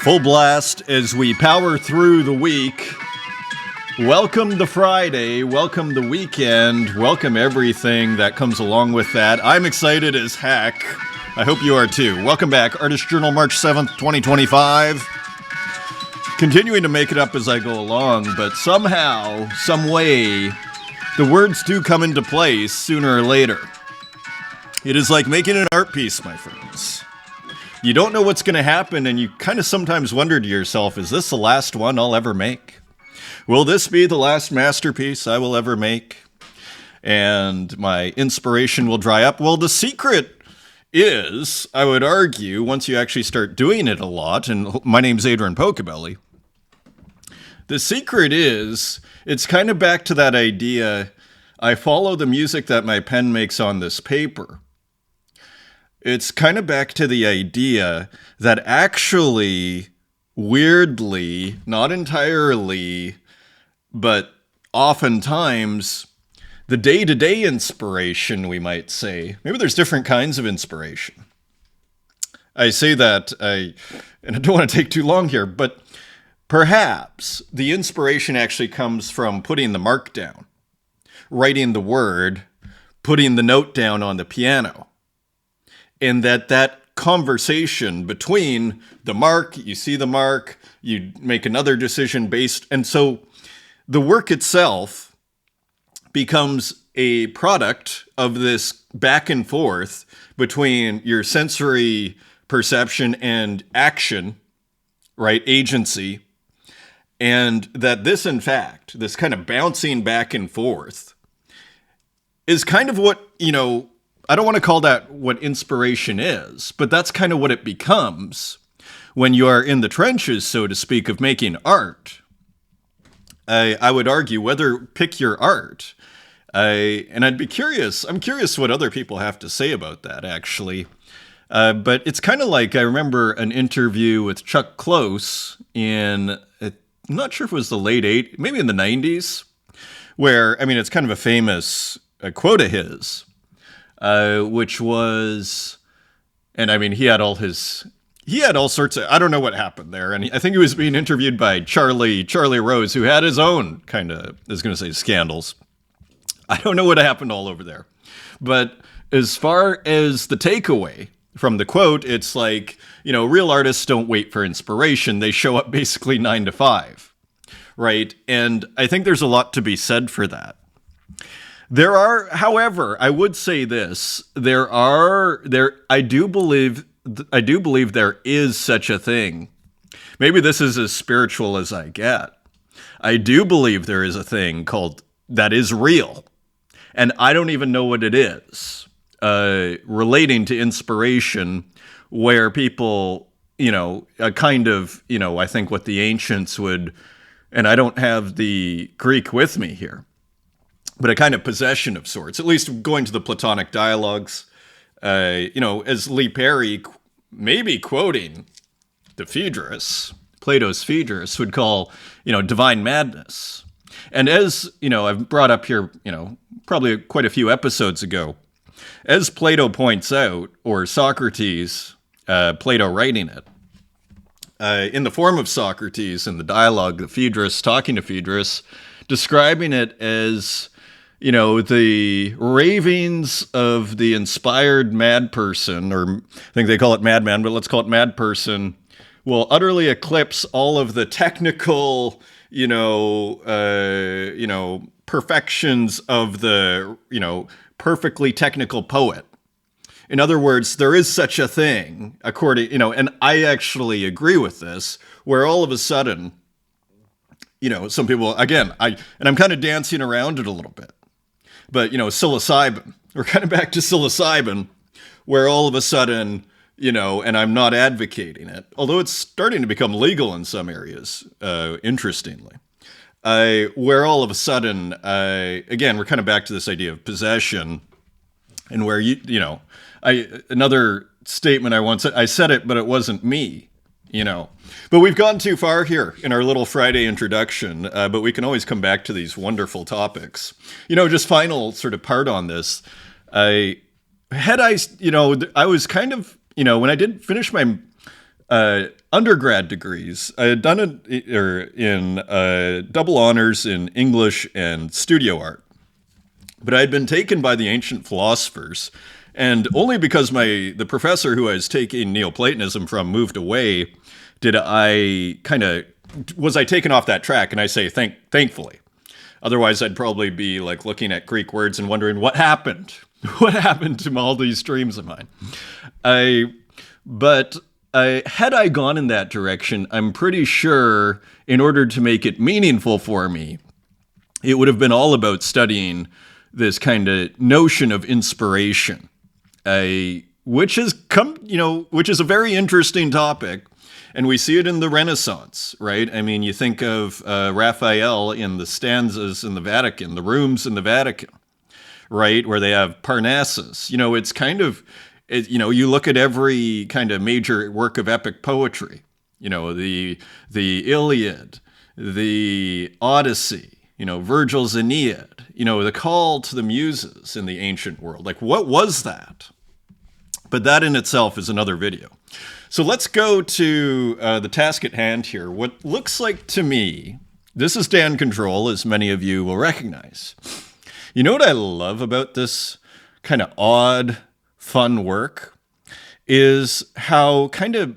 Full blast as we power through the week. Welcome to Friday, welcome the weekend, welcome everything that comes along with that. I'm excited as heck. I hope you are too. Welcome back, Artist Journal, March 7th, 2025. Continuing to make it up as I go along, but somehow, some way, the words do come into place sooner or later. It is like making an art piece, my friends. You don't know what's going to happen, and you kind of sometimes wonder to yourself, is this the last one I'll ever make? Will this be the last masterpiece I will ever make? And my inspiration will dry up. Well, the secret is, I would argue, once you actually start doing it a lot, and my name's Adrian Pocobelli, the secret is, it's kind of back to that idea, I follow the music that my pen makes on this paper. It's kind of back to the idea that actually, weirdly, not entirely, but oftentimes, the day-to-day inspiration, we might say, maybe there's different kinds of inspiration. I say that, and I don't want to take too long here, but perhaps the inspiration actually comes from putting the mark down, writing the word, putting the note down on the piano. And that conversation between the mark, you see the mark, you make another decision based, and so the work itself becomes a product of this back and forth between your sensory perception and action, right, agency, and that this, in fact, this kind of bouncing back and forth is kind of what, I don't want to call that what inspiration is, but that's kind of what it becomes when you are in the trenches, so to speak, of making art. I would argue pick your art. And I'd be curious, I'm curious what other people have to say about that, actually. But it's kind of like, I remember an interview with Chuck Close I'm not sure if it was the late 80s, maybe in the 90s, where, it's kind of a famous quote of his. Which was, and he had all sorts of, I don't know what happened there. And I think he was being interviewed by Charlie Rose, who had his own kind of, I was going to say scandals. I don't know what happened all over there. But as far as the takeaway from the quote, it's like, real artists don't wait for inspiration. They show up basically 9 to 5, right? And I think there's a lot to be said for that. There are, however, I would say this, I do believe there is such a thing. Maybe this is as spiritual as I get. I do believe there is a thing called, that is real. And I don't even know what it is, relating to inspiration, where people, a kind of, I think what the ancients would, and I don't have the Greek with me here, but a kind of possession of sorts, at least going to the Platonic dialogues, as Lee Perry, maybe quoting the Phaedrus, Plato's Phaedrus, would call, divine madness. And as, I've brought up here, probably quite a few episodes ago, as Plato points out, or Socrates, Plato writing it, in the form of Socrates in the dialogue, the Phaedrus talking to Phaedrus, describing it as, the ravings of the inspired mad person, or I think they call it madman, but let's call it mad person, will utterly eclipse all of the technical, perfections of the, perfectly technical poet. In other words, there is such a thing, according, and I actually agree with this, where all of a sudden, some people, again, I'm kind of dancing around it a little bit. But, psilocybin, we're kind of back to psilocybin, where all of a sudden, and I'm not advocating it, although it's starting to become legal in some areas, interestingly, where all of a sudden, again, we're kind of back to this idea of possession, and where, another statement I said it, but it wasn't me, But we've gone too far here in our little Friday introduction, but we can always come back to these wonderful topics. Just final sort of part on this. I was kind of, when I did finish my undergrad degrees. I had done it in double honors in English and studio art. But I had been taken by the ancient philosophers, and only because the professor who I was taking Neoplatonism from moved away was I taken off that track, and I say thankfully. Otherwise, I'd probably be like looking at Greek words and wondering what happened. What happened to all these dreams of mine? Had I gone in that direction, I'm pretty sure in order to make it meaningful for me, it would have been all about studying this kind of notion of inspiration, which is a very interesting topic. And we see it in the Renaissance, right? I mean, you think of Raphael in the stanzas in the Vatican, the rooms in the Vatican, right? Where they have Parnassus. It's kind of, you look at every kind of major work of epic poetry, the Iliad, the Odyssey, Virgil's Aeneid, the call to the muses in the ancient world. Like, what was that? But that in itself is another video. So let's go to the task at hand here. What looks like to me, this is Dan Control, as many of you will recognize. You know what I love about this kind of odd, fun work is how kind of,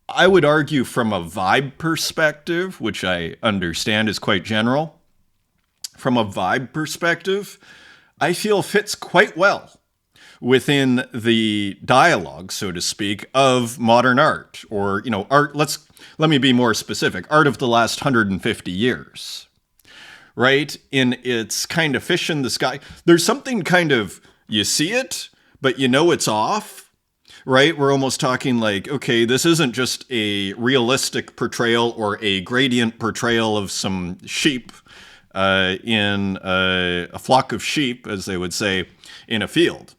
I would argue from a vibe perspective, which I understand is quite general, from a vibe perspective, I feel fits quite well within the dialogue, so to speak, of modern art, or, art, let me be more specific, art of the last 150 years, right? In its kind of fish in the sky. There's something kind of, you see it, but it's off, right? We're almost talking like, okay, this isn't just a realistic portrayal or a gradient portrayal of some sheep in a flock of sheep, as they would say, in a field.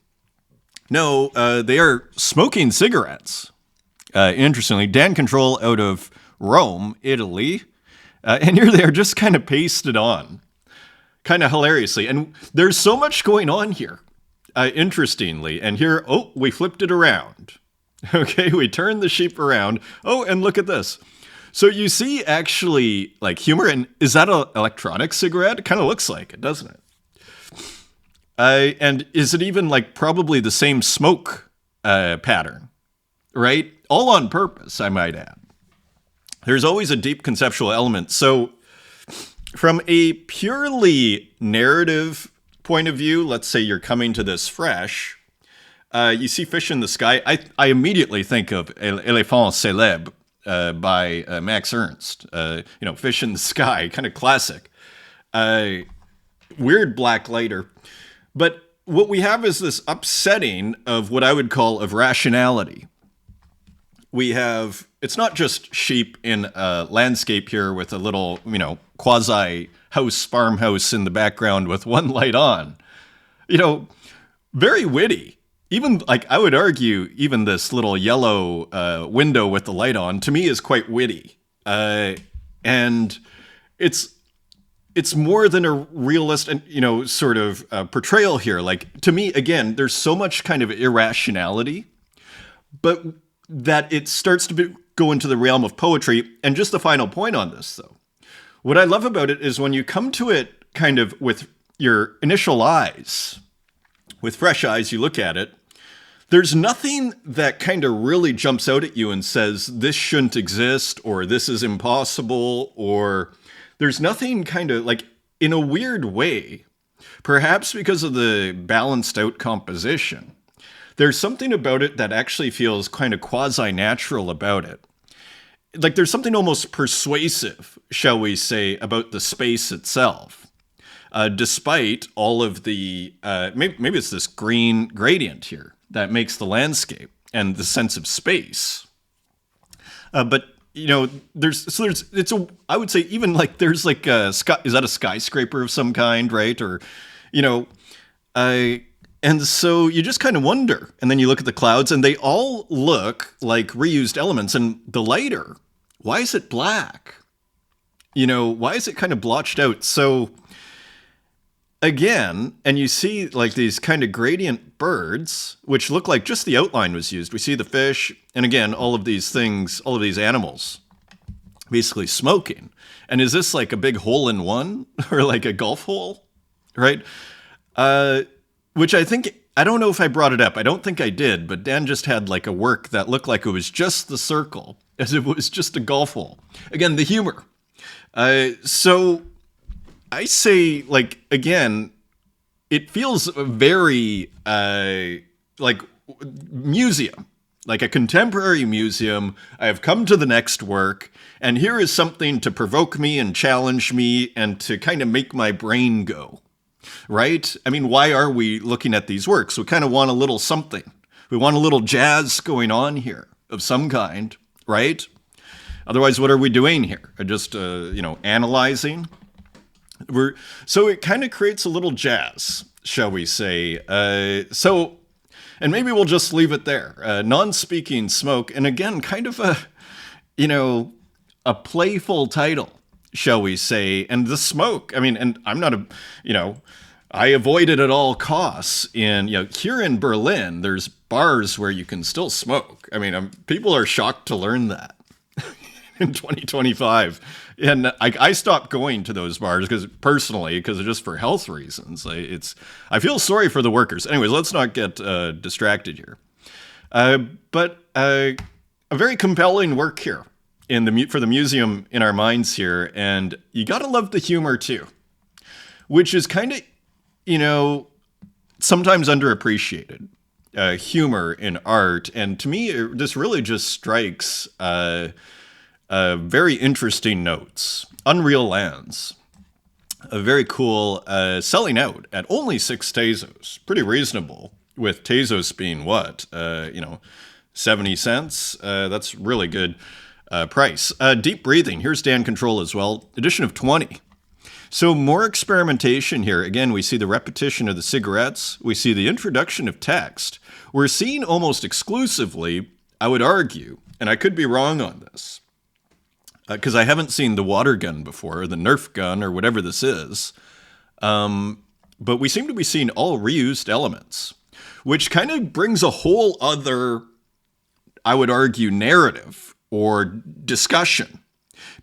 No, they are smoking cigarettes. Interestingly, Dan Control out of Rome, Italy. And here they are just kind of pasted on. Kind of hilariously. And there's so much going on here, interestingly. And here, we flipped it around. Okay, we turned the sheep around. Oh, and look at this. So you see actually like humor. And is that an electronic cigarette? It kind of looks like it, doesn't it? And is it even like probably the same smoke pattern, right? All on purpose, I might add. There's always a deep conceptual element. So from a purely narrative point of view, let's say you're coming to this fresh, you see fish in the sky. I immediately think of Éléphant Célèbre by Max Ernst. Fish in the sky, kind of classic. Weird black lighter. But what we have is this upsetting of what I would call of rationality. We have, it's not just sheep in a landscape here with a little, quasi farmhouse in the background with one light on. Very witty. Even, like, I would argue, even this little yellow window with the light on, to me, is quite witty. And it's more than a realist and, sort of portrayal here. Like, to me, again, there's so much kind of irrationality, but that it starts to go into the realm of poetry. And just the final point on this, though. What I love about it is when you come to it kind of with your initial eyes, with fresh eyes, you look at it, there's nothing that kind of really jumps out at you and says, this shouldn't exist, or this is impossible, or there's nothing kind of like, in a weird way, perhaps because of the balanced out composition, there's something about it that actually feels kind of quasi-natural about it. Like there's something almost persuasive, shall we say, about the space itself. Despite all of the, maybe it's this green gradient here that makes the landscape and the sense of space. But I would say even like there's like a sky, is that a skyscraper of some kind, right? Or, and so you just kind of wonder, and then you look at the clouds and they all look like reused elements. And the lighter, why is it black? Why is it kind of blotched out? So again, and you see like these kind of gradient birds, which look like just the outline was used. We see the fish, and again, all of these things, all of these animals basically smoking. And is this like a big hole in one or like a golf hole, right? Which I don't know if I brought it up. I don't think I did, but Dan just had like a work that looked like it was just the circle, as if it was just a golf hole. Again, the humor. So I say, like, again, it feels very like museum, like a contemporary museum. I have come to the next work, and here is something to provoke me and challenge me and to kind of make my brain go. Right? I mean, why are we looking at these works? We kind of want a little something. We want a little jazz going on here of some kind, right? Otherwise, what are we doing here? Just, analyzing? So it kind of creates a little jazz, shall we say. And maybe we'll just leave it there. Non-speaking smoke, and again, kind of a playful title, shall we say. And the smoke, I mean, and I'm not I avoid it at all costs. Here in Berlin, there's bars where you can still smoke. I mean, people are shocked to learn that in 2025. And I stopped going to those bars because just for health reasons. I feel sorry for the workers. Anyways, let's not get distracted here. But a very compelling work here for the museum in our minds here. And you got to love the humor too, which is kind of, sometimes underappreciated. Humor in art. And to me, this really just strikes very interesting notes. Unreal Lands. A very cool, selling out at only 6 Tezos. Pretty reasonable, with Tezos being 70 cents? That's really good price. Deep Breathing. Here's Dan Control as well. Edition of 20. So more experimentation here. Again, we see the repetition of the cigarettes. We see the introduction of text. We're seeing almost exclusively, I would argue, and I could be wrong on this, because I haven't seen the water gun before, or the Nerf gun, or whatever this is. But we seem to be seeing all reused elements, which kind of brings a whole other, I would argue, narrative or discussion.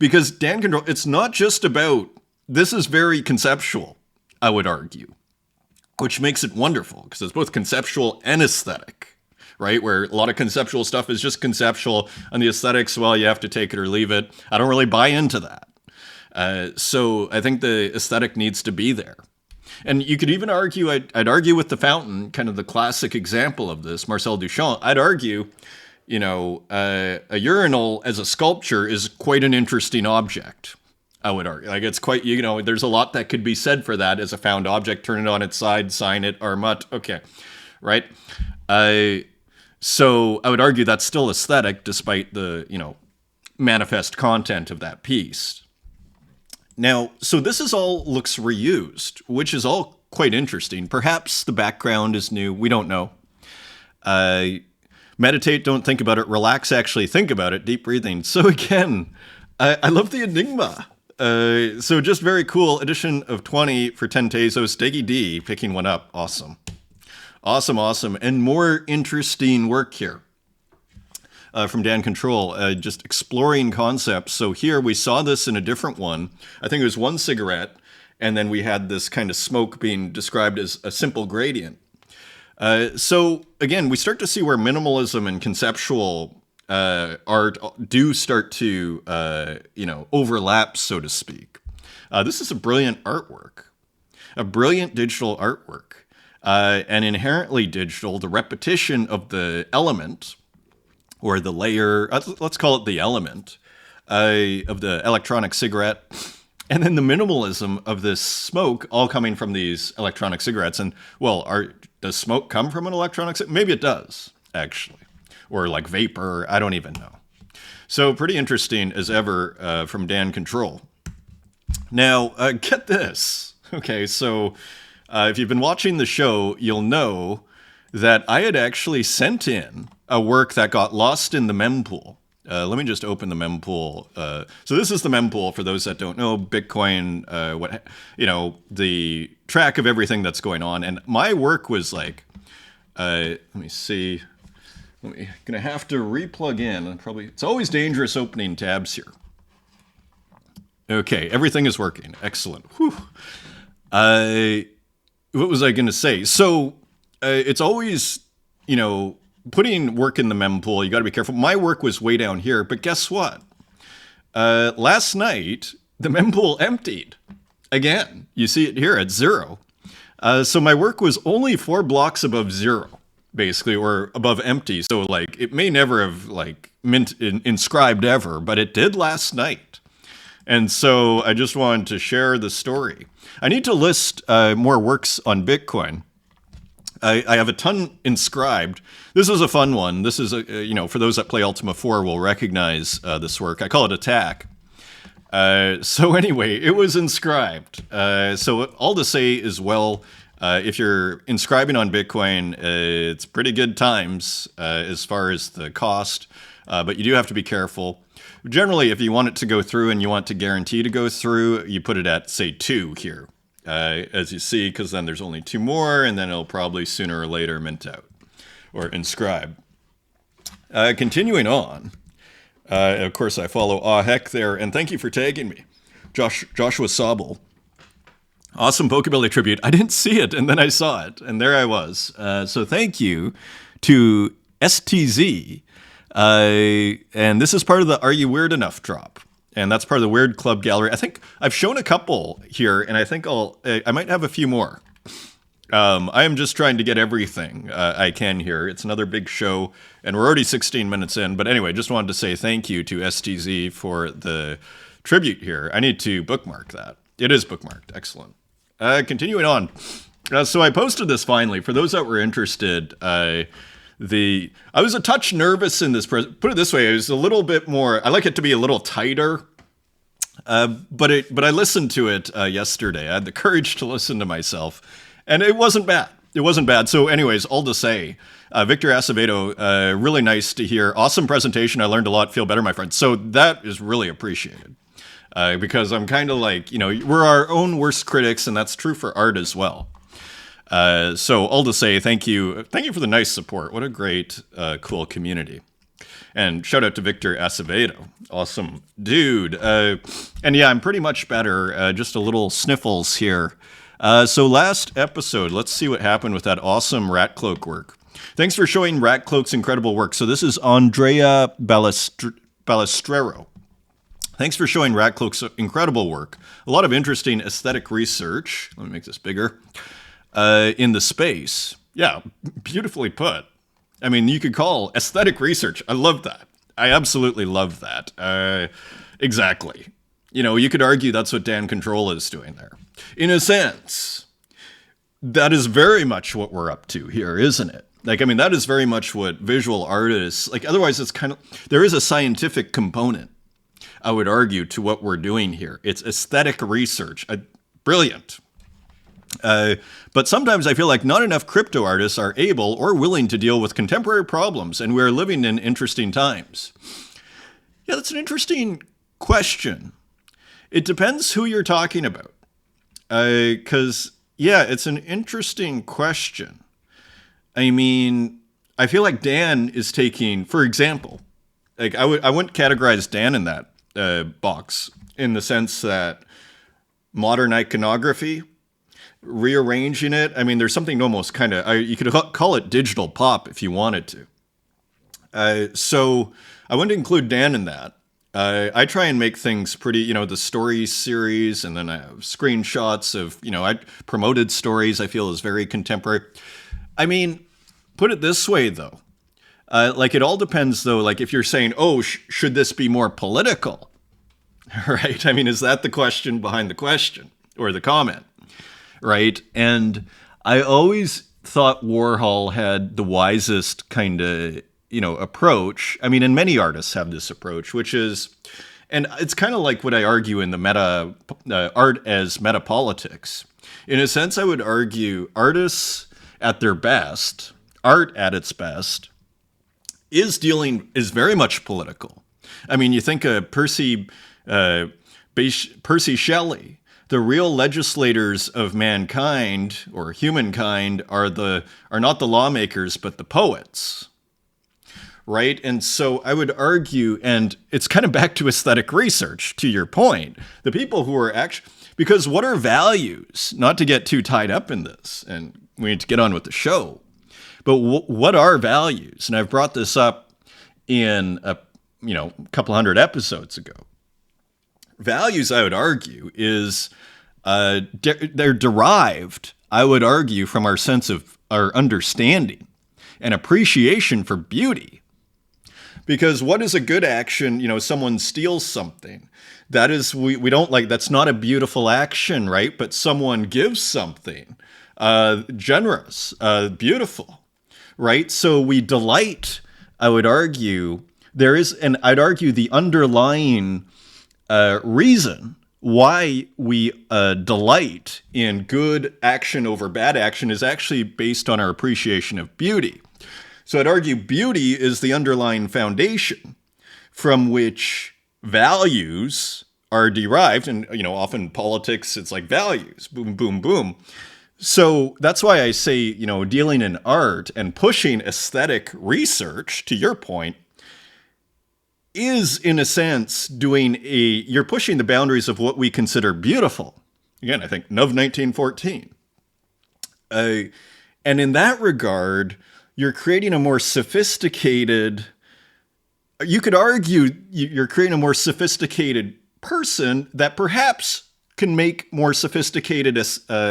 Because Dan Control, it's not just about, this is very conceptual, I would argue, which makes it wonderful, because it's both conceptual and aesthetic. Right? Where a lot of conceptual stuff is just conceptual, and the aesthetics, well, you have to take it or leave it. I don't really buy into that. So I think the aesthetic needs to be there. And you could even argue, I'd argue with the fountain, kind of the classic example of this, Marcel Duchamp. I'd argue, a urinal as a sculpture is quite an interesting object. I would argue. Like, it's quite, there's a lot that could be said for that as a found object. Turn it on its side, sign it, or mutt. Okay. Right? So I would argue that's still aesthetic, despite the, manifest content of that piece. Now, so this looks reused, which is all quite interesting. Perhaps the background is new. We don't know. Meditate, don't think about it. Relax, actually think about it. Deep breathing. So again, I love the enigma. So just very cool. Edition of 20 for 10 Tezos. Steggy D picking one up. Awesome. Awesome. And more interesting work here from Dan Control, just exploring concepts. So here we saw this in a different one. I think it was one cigarette, and then we had this kind of smoke being described as a simple gradient. So again, we start to see where minimalism and conceptual art do start to, overlap, so to speak. This is a brilliant artwork, a brilliant digital artwork. And inherently digital, the repetition of the element, or the layer, let's call it the element, of the electronic cigarette, and then the minimalism of this smoke all coming from these electronic cigarettes. And, well, does smoke come from an electronic cigarette? Maybe it does, actually. Or like vapor, I don't even know. So pretty interesting as ever from Dan Control. Now, get this. Okay, so if you've been watching the show, you'll know that I had actually sent in a work that got lost in the mempool. Let me just open the mempool. So this is the mempool for those that don't know. Bitcoin, the track of everything that's going on. And my work was like, let me see. Gonna have to replug in. It's always dangerous opening tabs here. Okay, everything is working. Excellent. Whew. What was I gonna say? So it's always, putting work in the mempool, you got to be careful. My work was way down here, but guess what? Last night, the mempool emptied again. You see it here at 0. So my work was only 4 blocks above 0, basically, or above empty. So it may never have inscribed ever, but it did last night. And so I just wanted to share the story. I need to list more works on Bitcoin. I have a ton inscribed. This is a fun one. This is, for those that play Ultima 4 will recognize this work. I call it Attack. So anyway, it was inscribed. So all to say is, well, if you're inscribing on Bitcoin, it's pretty good times as far as the cost, but you do have to be careful. Generally, if you want it to go through and you want to guarantee to go through, you put it at, say, 2 here. As you see, because then there's only 2 more, and then it'll probably sooner or later mint out or inscribe. Continuing on, of course, I follow Heck there, and thank you for tagging me, Joshua Sobel. Awesome Pocobelli tribute. I didn't see it, and then I saw it, and there I was. So thank you to STZ, and this is part of the Are You Weird Enough drop. And that's part of the Weird Club Gallery. I think I've shown a couple here, and I think I might have a few more. I am just trying to get everything I can here. It's another big show, and we're already 16 minutes in. But anyway, just wanted to say thank you to STZ for the tribute here. I need to bookmark that. It is bookmarked. Excellent. Continuing on. So I posted this finally. For those that were interested, I was a touch nervous in this. Put it this way, it was a little bit more. I like it to be a little tighter. But I listened to it yesterday. I had the courage to listen to myself, and it wasn't bad. It wasn't bad. So, anyways, all to say, Victor Acevedo, really nice to hear. Awesome presentation. I learned a lot. Feel better, my friend. So that is really appreciated. Because I'm kind of like, we're our own worst critics, and that's true for art as well. So all to say, thank you for the nice support. What a great, cool community. And shout out to Victor Acevedo. Awesome dude. And yeah, I'm pretty much better. Just a little sniffles here. So last episode, let's see what happened with that awesome Rat Cloak work. Thanks for showing Rat Cloak's incredible work. So this is Andrea Balestrero. Thanks for showing Rat Cloak's incredible work. A lot of interesting aesthetic research. Let me make this bigger. In the space. Yeah, beautifully put. I mean, you could call aesthetic research. I love that. I absolutely love that. Exactly. You could argue that's what Dan Control is doing there. In a sense, that is very much what we're up to here, isn't it? That is very much what visual artists, otherwise it's there is a scientific component, I would argue, to what we're doing here. It's aesthetic research. Brilliant. But sometimes I feel like not enough crypto artists are able or willing to deal with contemporary problems, and we're living in interesting times. Yeah, that's an interesting question. It depends who you're talking about. Because, it's an interesting question. I mean, I feel like Dan is taking, for example, I wouldn't categorize Dan in that box, in the sense that modern iconography, rearranging it. I mean, there's something almost kind of, you could call it digital pop if you wanted to. So I wouldn't include Dan in that. I try and make things pretty, the story series, and then I have screenshots of, I promoted stories I feel is very contemporary. I mean, put it this way, though. It all depends, though, if you're saying, should this be more political? Right? I mean, is that the question behind the question or the comment? Right? And I always thought Warhol had the wisest kind of, approach. I mean, and many artists have this approach, which is, and it's kind of like what I argue in the meta art as metapolitics. In a sense, I would argue artists at their best, art at its best, is very much political. I mean, you think of Percy Shelley. The real legislators of mankind or humankind are not the lawmakers, but the poets. Right? And so I would argue, and it's kind of back to aesthetic research, to your point, the people who are actually, because what are values? Not to get too tied up in this, and we need to get on with the show, but what are values? And I've brought this up in a couple hundred episodes ago. Values, I would argue, is they're derived, I would argue, from our sense of our understanding and appreciation for beauty. Because what is a good action? Someone steals something. That is, we don't like, that's not a beautiful action, right? But someone gives something generous, beautiful, right? So we delight, I would argue, and I'd argue the underlying reason why we delight in good action over bad action is actually based on our appreciation of beauty. So I'd argue beauty is the underlying foundation from which values are derived. And, often politics, it's like values, boom, boom, boom. So that's why I say, dealing in art and pushing aesthetic research, to your point, is in a sense you're pushing the boundaries of what we consider beautiful. Again, I think of 1914. And in that regard, you're creating a more sophisticated, you could argue you're creating a more sophisticated person that perhaps can make more sophisticated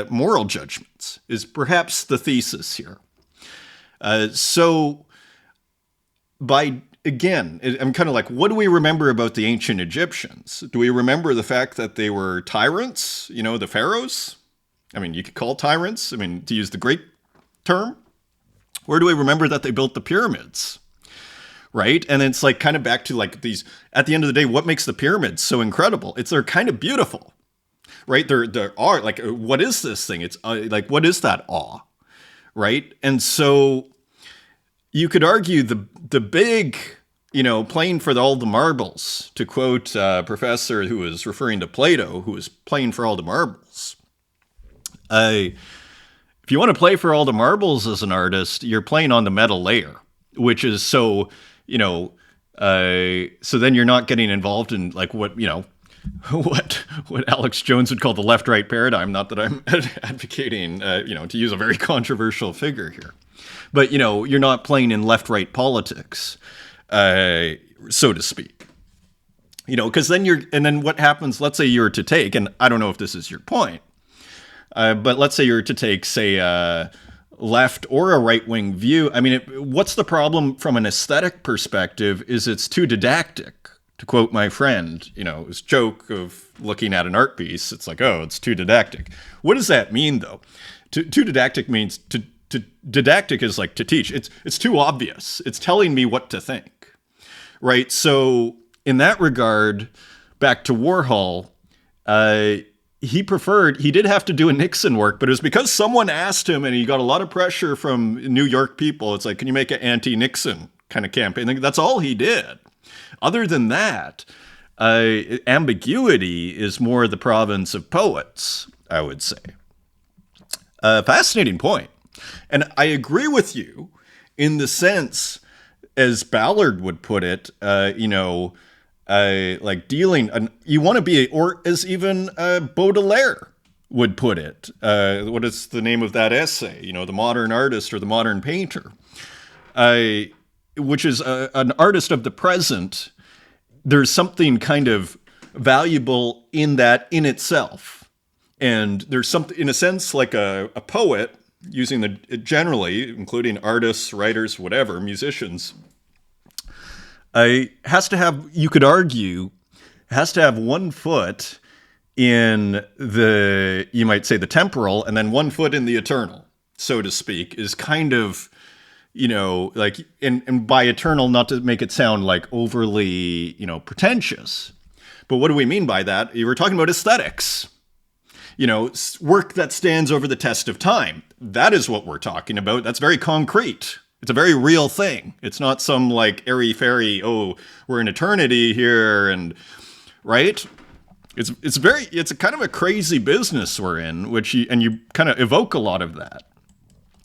moral judgments, is perhaps the thesis here. So again, I'm kind of like, what do we remember about the ancient Egyptians? Do we remember the fact that they were tyrants, the pharaohs? I mean, you could call tyrants, to use the Greek term. Where do we remember that they built the pyramids? Right? And it's like kind of back to like these, at the end of the day, what makes the pyramids so incredible? They're kind of beautiful, right? They're art, like, what is this thing? It's like, what is that awe? Right? And so you could argue the big, playing for all the marbles, to quote a professor who was referring to Plato, who was playing for all the marbles. If you want to play for all the marbles as an artist, you're playing on the metal layer, which is so, so then you're not getting involved in like what Alex Jones would call the left-right paradigm. Not that I'm advocating, to use a very controversial figure here, but, you're not playing in left-right politics, so to speak, because then what happens, let's say you're to take, and I don't know if this is your point, but let's say you're to take, say, a left or a right-wing view. What's the problem from an aesthetic perspective is it's too didactic. To quote my friend, his joke of looking at an art piece, it's like, oh, it's too didactic. What does that mean, though? Too didactic means didactic is like to teach. It's too obvious. It's telling me what to think, right? So in that regard, back to Warhol, he did have to do a Nixon work, but it was because someone asked him and he got a lot of pressure from New York people. It's like, can you make an anti-Nixon kind of campaign? That's all he did. Other than that, ambiguity is more the province of poets, I would say. Fascinating point. And I agree with you in the sense, as Ballard would put it, like dealing, you want to be, or as even Baudelaire would put it. What is the name of that essay? The modern artist or the modern painter, which is an artist of the present. There's something kind of valuable in that in itself. And there's something, in a sense, like a poet, using generally, including artists, writers, whatever, musicians, has to have, you could argue, has to have 1 foot in you might say the temporal, and then 1 foot in the eternal, so to speak, is kind of, like, and by eternal, not to make it sound like overly, pretentious. But what do we mean by that? You were talking about aesthetics. Work that stands over the test of time. That is what we're talking about. That's very concrete, It's a very real thing. It's not some like airy-fairy, oh, we're in eternity here, and right? It's a kind of a crazy business we're in, you kind of evoke a lot of that.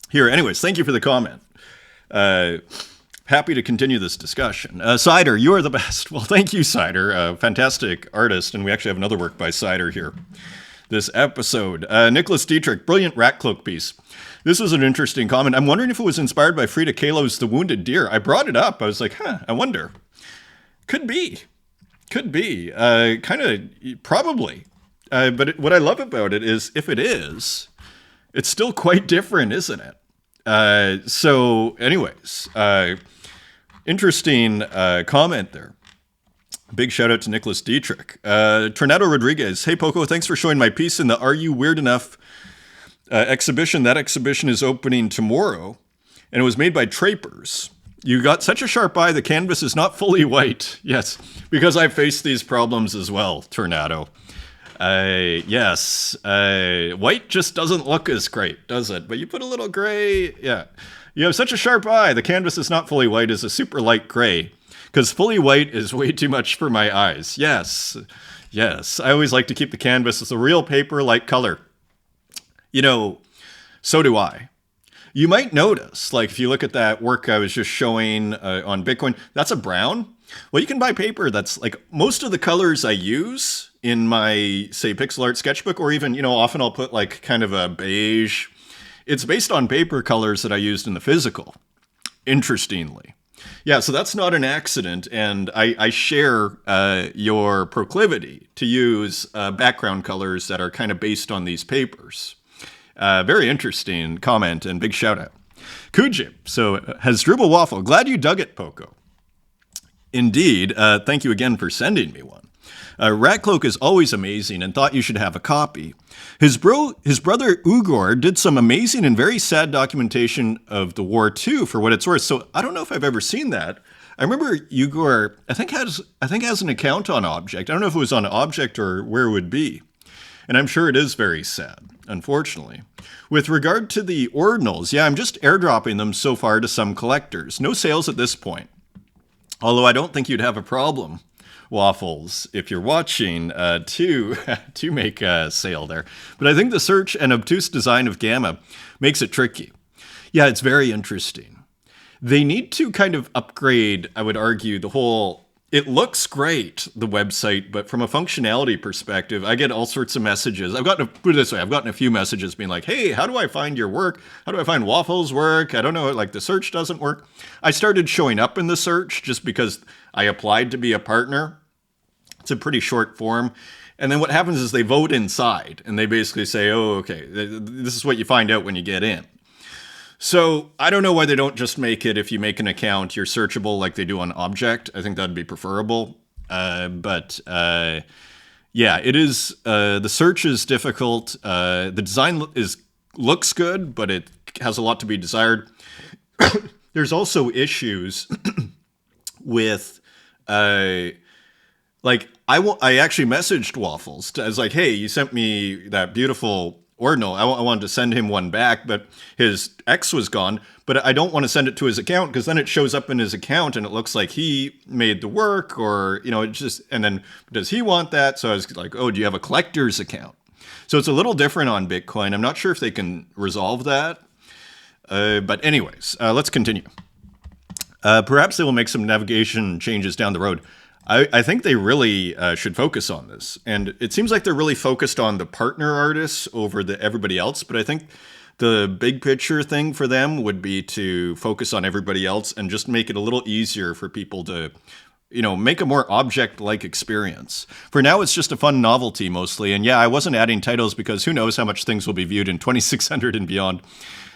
Here, anyways, thank you for the comment. Happy to continue this discussion. Cider, you are the best. Well, thank you, Cider. Fantastic artist, and we actually have another work by Cider here. This episode. Nicholas Dietrich, brilliant rat cloak piece. This was an interesting comment. I'm wondering if it was inspired by Frida Kahlo's The Wounded Deer. I brought it up. I was like, I wonder. Could be. Kind of, probably. But what I love about it is, if it is, it's still quite different, isn't it? So, anyways, interesting comment there. Big shout out to Nicholas Dietrich. Tornado Rodriguez. Hey, Poco, thanks for showing my piece in the Are You Weird Enough exhibition. That exhibition is opening tomorrow, and it was made by Trapers. You got such a sharp eye, the canvas is not fully white. Yes, because I faced these problems as well, Tornado. Yes, white just doesn't look as great, does it? But you put a little gray, yeah. You have such a sharp eye, the canvas is not fully white, it's a super light gray. Because fully white is way too much for my eyes. Yes. I always like to keep the canvas as a real paper-like color. You know, so do I. You might notice, like if you look at that work I was just showing on Bitcoin, that's a brown. Well, you can buy paper that's like most of the colors I use in my, say, pixel art sketchbook, or even, often I'll put like kind of a beige. It's based on paper colors that I used in the physical, interestingly. Yeah, so that's not an accident, and I share your proclivity to use background colors that are kind of based on these papers. Very interesting comment, and big shout out. Kujib, so has Dribble Waffle. Glad you dug it, Poco. Indeed, thank you again for sending me one. Ratcloak is always amazing and thought you should have a copy. His brother Ugor did some amazing and very sad documentation of the war too, for what it's worth. So I don't know if I've ever seen that. I remember Ugor, I think has an account on Object. I don't know if it was on Object or where it would be. And I'm sure it is very sad, unfortunately. With regard to the ordinals, yeah, I'm just airdropping them so far to some collectors. No sales at this point. Although I don't think you'd have a problem, Waffles, if you're watching, to make a sale there. But I think the search and obtuse design of Gamma makes it tricky. Yeah, it's very interesting. They need to kind of upgrade, I would argue, the whole... It looks great, the website, but from a functionality perspective, I get all sorts of messages. I've gotten a few messages being like, hey, how do I find your work? How do I find Waffles' work? I don't know, like the search doesn't work. I started showing up in the search just because I applied to be a partner. It's a pretty short form. And then what happens is they vote inside, and they basically say, oh, okay, this is what you find out when you get in. So I don't know why they don't just make it, if you make an account, you're searchable like they do on Object. I think that'd be preferable. But it is, the search is difficult. The design looks good, but it has a lot to be desired. There's also issues with, I actually messaged Waffles. I was like, hey, you sent me that beautiful ordinal. I wanted to send him one back, but his X was gone. But I don't want to send it to his account, because then it shows up in his account and it looks like he made the work, or, it's just, and then does he want that? So I was like, oh, do you have a collector's account? So it's a little different on Bitcoin. I'm not sure if they can resolve that. But anyways, let's continue. Perhaps they will make some navigation changes down the road. I think they really should focus on this. And it seems like they're really focused on the partner artists over everybody else. But I think the big picture thing for them would be to focus on everybody else and just make it a little easier for people to, make a more object-like experience. For now, it's just a fun novelty mostly. And yeah, I wasn't adding titles because who knows how much things will be viewed in 2600 and beyond.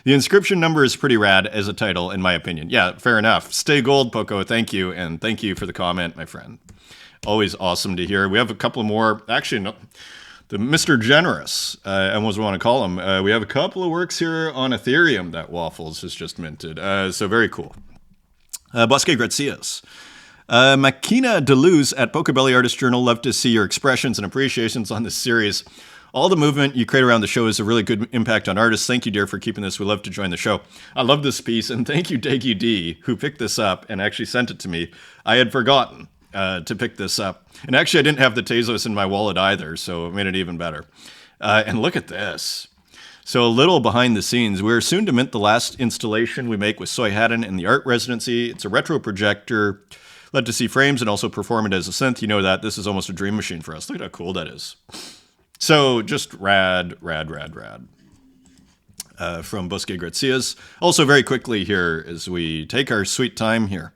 The inscription number is pretty rad as a title, in my opinion. Yeah, fair enough. Stay gold, Poco. Thank you. And thank you for the comment, my friend. Always awesome to hear. We have a couple more. Actually, no, the Mr. Generous, I almost want to call him. We have a couple of works here on Ethereum that Waffles has just minted. So very cool. Bosque Gracias. Makina Deleuze at Pocobelli Artist Journal. Love to see your expressions and appreciations on this series. All the movement you create around the show is a really good impact on artists. Thank you, dear, for keeping this. We love to join the show. I love this piece, and thank you, Deggy D, who picked this up and actually sent it to me. I had forgotten to pick this up. And actually, I didn't have the Tezos in my wallet either, so it made it even better. And look at this. So a little behind the scenes. We're soon to mint the last installation we make with Soy Haddon in the art residency. It's a retro projector. Love to see frames and also perform it as a synth. You know that. This is almost a dream machine for us. Look at how cool that is. So just rad. From Bosque Gracias. Also very quickly here as we take our sweet time here.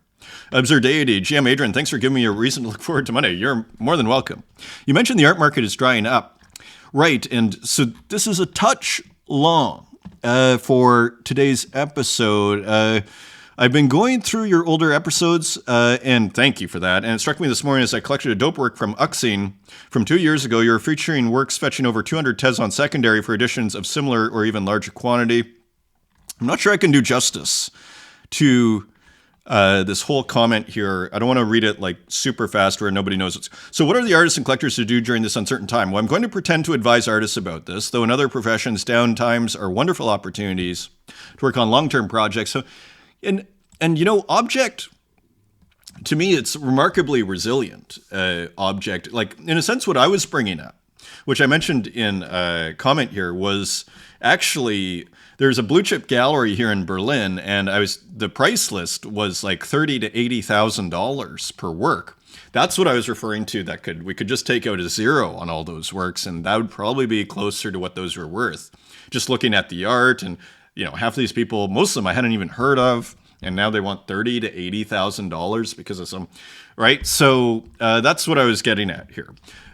Absurdity, GM Adrian, thanks for giving me a reason to look forward to Monday. You're more than welcome. You mentioned the art market is drying up. Right, and so this is a touch long for today's episode. I've been going through your older episodes, and thank you for that. And it struck me this morning as I collected a dope work from Uxine from 2 years ago. You're featuring works fetching over 200 Tez on secondary for editions of similar or even larger quantity. I'm not sure I can do justice to this whole comment here. I don't want to read it like super fast where nobody knows what's... So what are the artists and collectors to do during this uncertain time? Well, I'm going to pretend to advise artists about this, though in other professions, down times are wonderful opportunities to work on long-term projects. So, and you know, Object, to me, it's remarkably resilient. Object, like in a sense, what I was bringing up, which I mentioned in a comment here, was actually there's a blue chip gallery here in Berlin, and the price list was like $30,000 to $80,000 per work. That's what I was referring to. We could just take out a zero on all those works, and that would probably be closer to what those were worth. Just looking at the art, and you know, half of these people, most of them I hadn't even heard of. And now they want $30,000 to $80,000 because of some, right? So that's what I was getting at here.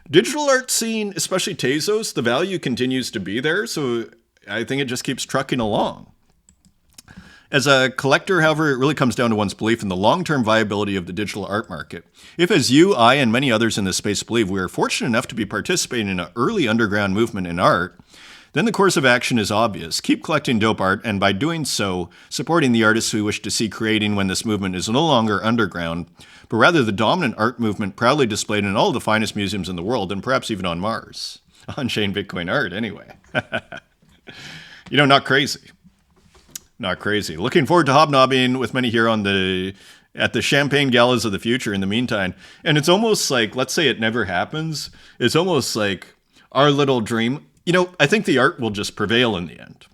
Digital art scene, especially Tezos, the value continues to be there. So I think it just keeps trucking along. As a collector, however, it really comes down to one's belief in the long-term viability of the digital art market. If, as you, I, and many others in this space believe, we are fortunate enough to be participating in an early underground movement in art, then the course of action is obvious. Keep collecting dope art, and by doing so, supporting the artists we wish to see creating when this movement is no longer underground, but rather the dominant art movement proudly displayed in all the finest museums in the world, and perhaps even on Mars. On-chain Bitcoin art, anyway. You know, not crazy. Not crazy. Looking forward to hobnobbing with many here at the champagne galas of the future in the meantime. And it's almost like, let's say it never happens, it's almost like our little dream. You know, I think the art will just prevail in the end.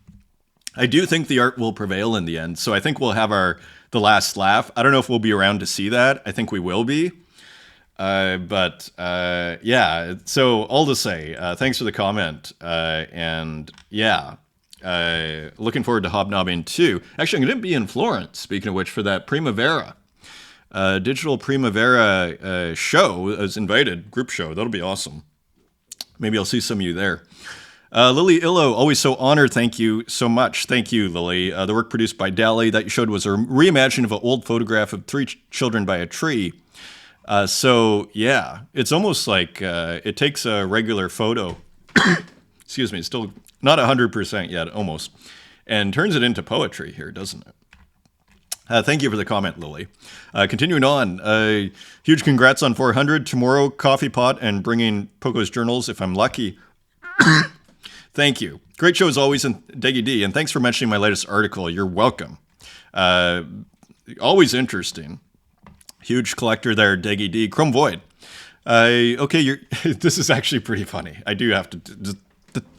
I do think the art will prevail in the end. So I think we'll have the last laugh. I don't know if we'll be around to see that. I think we will be. But yeah, so all to say, thanks for the comment. And yeah, looking forward to hobnobbing too. Actually, I'm going to be in Florence, speaking of which, for that Primavera. Digital Primavera show. I was invited, group show. That'll be awesome. Maybe I'll see some of you there. Lily Illo, always so honored. Thank you so much. Thank you, Lily. The work produced by Dali that you showed was a reimagining of an old photograph of 3 children by a tree. So, yeah, it's almost like it takes a regular photo, excuse me, still not 100% yet, almost, and turns it into poetry here, doesn't it? Thank you for the comment, Lily. Continuing on, huge congrats on 400. Tomorrow, coffee pot and bringing Poco's journals if I'm lucky. Thank you. Great show as always, and Deggy D, and thanks for mentioning my latest article. You're welcome. Always interesting. Huge collector there, Deggy D. Chrome Void. Okay, this is actually pretty funny. I do have to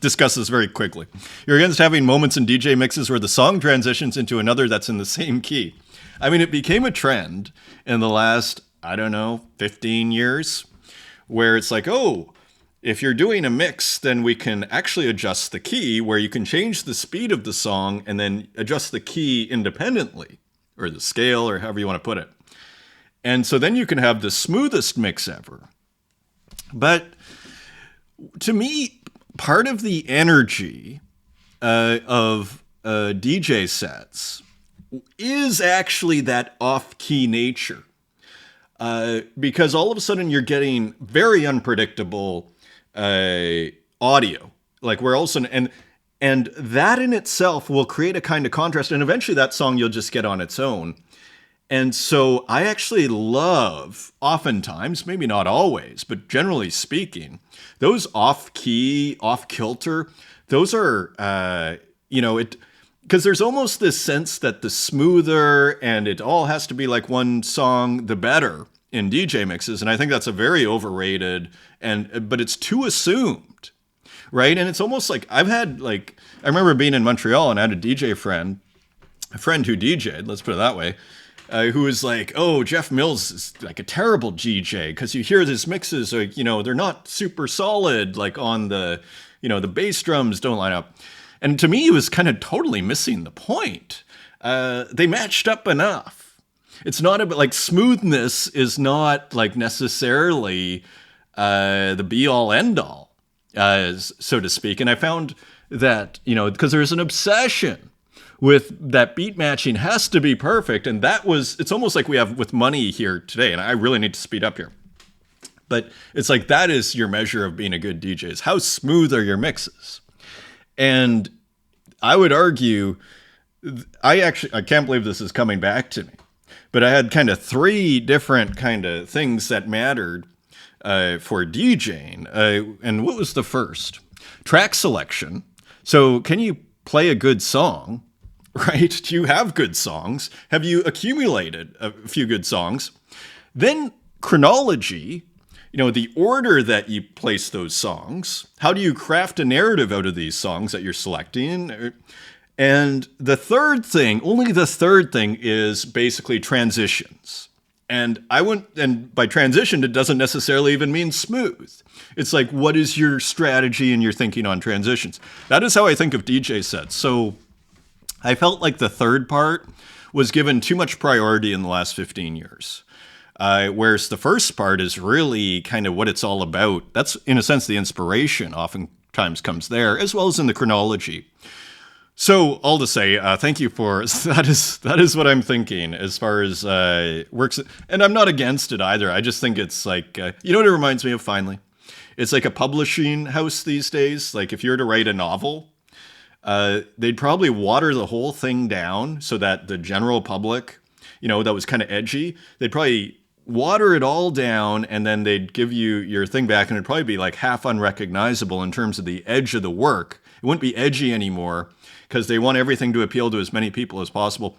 discuss this very quickly. You're against having moments in DJ mixes where the song transitions into another that's in the same key. I mean, it became a trend in the last, 15 years, where it's like, oh, if you're doing a mix, then we can actually adjust the key, where you can change the speed of the song and then adjust the key independently, or the scale, or however you want to put it. And so then you can have the smoothest mix ever. But to me, part of the energy of DJ sets is actually that off-key nature. Because all of a sudden you're getting very unpredictable audio. Like where all of a sudden, and that in itself will create a kind of contrast, and eventually that song you'll just get on its own. And so I actually love, oftentimes, maybe not always, but generally speaking, those off key, off kilter, those are, because there's almost this sense that the smoother and it all has to be like one song, the better in DJ mixes. And I think that's a very overrated, but it's too assumed, right? And it's almost like I remember being in Montreal and I had a DJ friend, a friend who DJ'd, let's put it that way, who was like, oh, Jeff Mills is like a terrible DJ because you hear his mixes, they're not super solid, like on the bass drums don't line up. And to me, he was kind of totally missing the point. They matched up enough. It's not about like smoothness is not like necessarily the be all end all, so to speak. And I found that, because there's an obsession with that beat matching has to be perfect. And it's almost like we have with money here today. And I really need to speed up here. But it's like that is your measure of being a good DJ is how smooth are your mixes. And I would argue, I can't believe this is coming back to me, but I had kind of 3 different kind of things that mattered for DJing. And what was the first? Track selection. So can you play a good song? Right? Do you have good songs? Have you accumulated a few good songs? Then chronology, the order that you place those songs. How do you craft a narrative out of these songs that you're selecting? And the third thing, only the third thing is basically transitions. And by transition, it doesn't necessarily even mean smooth. It's like, what is your strategy and your thinking on transitions? That is how I think of DJ sets. So I felt like the third part was given too much priority in the last 15 years. Whereas the first part is really kind of what it's all about. That's, in a sense, the inspiration oftentimes comes there, as well as in the chronology. So, all to say, thank you for that is what I'm thinking as far as works. And I'm not against it either. I just think it's like, what it reminds me of, finally? It's like a publishing house these days. Like if you were to write a novel, they'd probably water the whole thing down so that the general public, that was kind of edgy, they'd probably water it all down and then they'd give you your thing back and it'd probably be like half unrecognizable in terms of the edge of the work. It wouldn't be edgy anymore because they want everything to appeal to as many people as possible.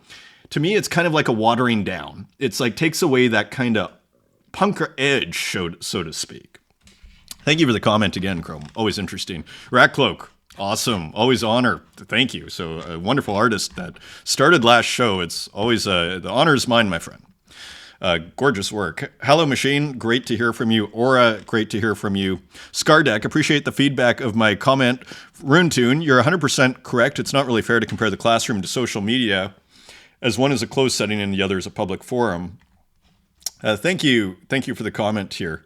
To me, it's kind of like a watering down. It's like takes away that kind of punker edge, so to speak. Thank you for the comment again, Chrome. Always interesting. Rat Cloak. Awesome. Always honor. Thank you. So a wonderful artist that started last show. It's always the honor is mine, my friend. Gorgeous work. Hello, Machine. Great to hear from you. Aura, great to hear from you. Scardeck, appreciate the feedback of my comment. Roon Toon, you're 100% correct. It's not really fair to compare the classroom to social media, as one is a closed setting and the other is a public forum. Thank you for the comment here.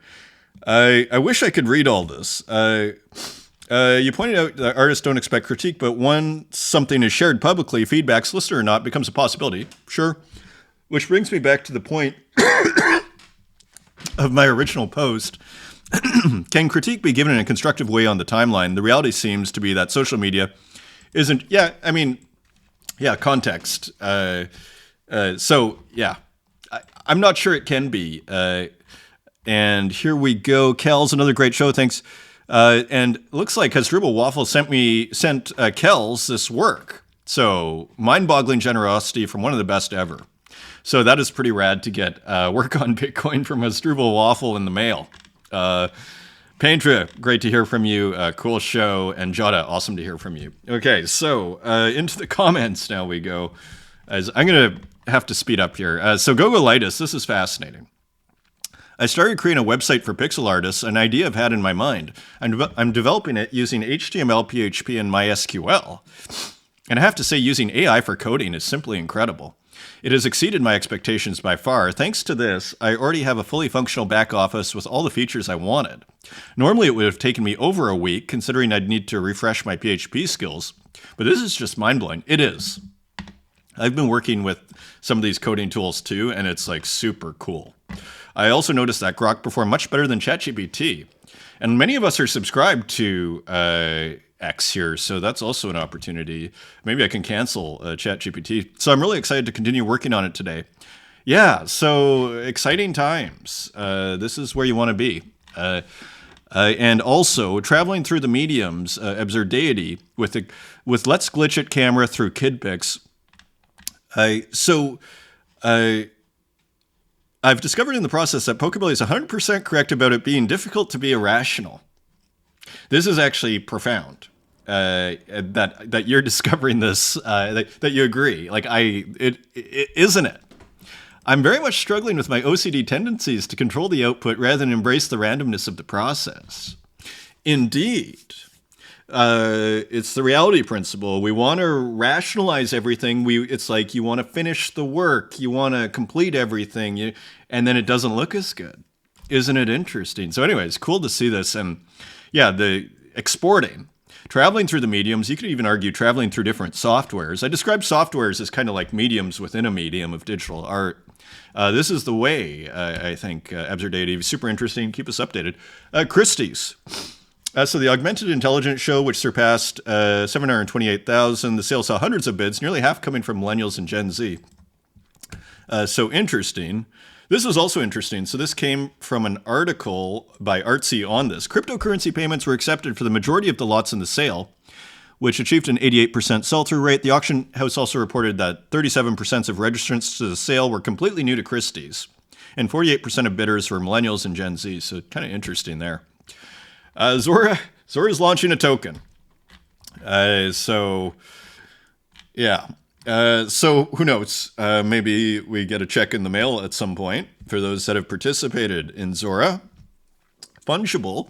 I wish I could read all this. You pointed out that artists don't expect critique, but once something is shared publicly, feedback, solicited or not, becomes a possibility. Sure. Which brings me back to the point of my original post. Can critique be given in a constructive way on the timeline? The reality seems to be that social media isn't, context. I'm not sure it can be. And here we go. Kel's, another great show. Thanks. And it looks like Hasdrubal Waffle sent Kel's this work. So mind-boggling generosity from one of the best ever. So that is pretty rad to get work on Bitcoin from Hasdrubal Waffle in the mail. Paintra, great to hear from you. Cool show. And Jada, awesome to hear from you. Okay, so into the comments now we go. As I'm going to have to speed up here. So Gogolitis, this is fascinating. I started creating a website for pixel artists, an idea I've had in my mind. I'm developing it using HTML, PHP, and MySQL. And I have to say, using AI for coding is simply incredible. It has exceeded my expectations by far. Thanks to this, I already have a fully functional back office with all the features I wanted. Normally, it would have taken me over a week, considering I'd need to refresh my PHP skills. But this is just mind-blowing. It is. I've been working with some of these coding tools too, and it's like super cool. I also noticed that Grok performed much better than ChatGPT. And many of us are subscribed to X here, so that's also an opportunity. Maybe I can cancel ChatGPT. So I'm really excited to continue working on it today. Yeah, so exciting times. This is where you want to be. And also traveling through the mediums, absurdity with Let's Glitch It camera through KidPix. So I've discovered in the process that Pocobelli is 100% correct about it being difficult to be irrational. This is actually profound. That you're discovering this, that you agree. Like it isn't it? I'm very much struggling with my OCD tendencies to control the output rather than embrace the randomness of the process. Indeed. It's the reality principle. We want to rationalize everything. It's like you want to finish the work. You want to complete everything. And then it doesn't look as good. Isn't it interesting? So anyways, cool to see this. And yeah, the exporting. Traveling through the mediums, you could even argue traveling through different softwares. I describe softwares as kind of like mediums within a medium of digital art. This is the way, I think, Absurdity. Super interesting. Keep us updated. Christie's. So the Augmented Intelligence show, which surpassed 728,000. The sale saw hundreds of bids, nearly half coming from millennials and Gen Z. So interesting. This was also interesting. So this came from an article by Artsy on this. Cryptocurrency payments were accepted for the majority of the lots in the sale, which achieved an 88% sell-through rate. The auction house also reported that 37% of registrants to the sale were completely new to Christie's, and 48% of bidders were millennials and Gen Z. So kind of interesting there. Zora's launching a token. So who knows? Maybe we get a check in the mail at some point for those that have participated in Zora. Fungible.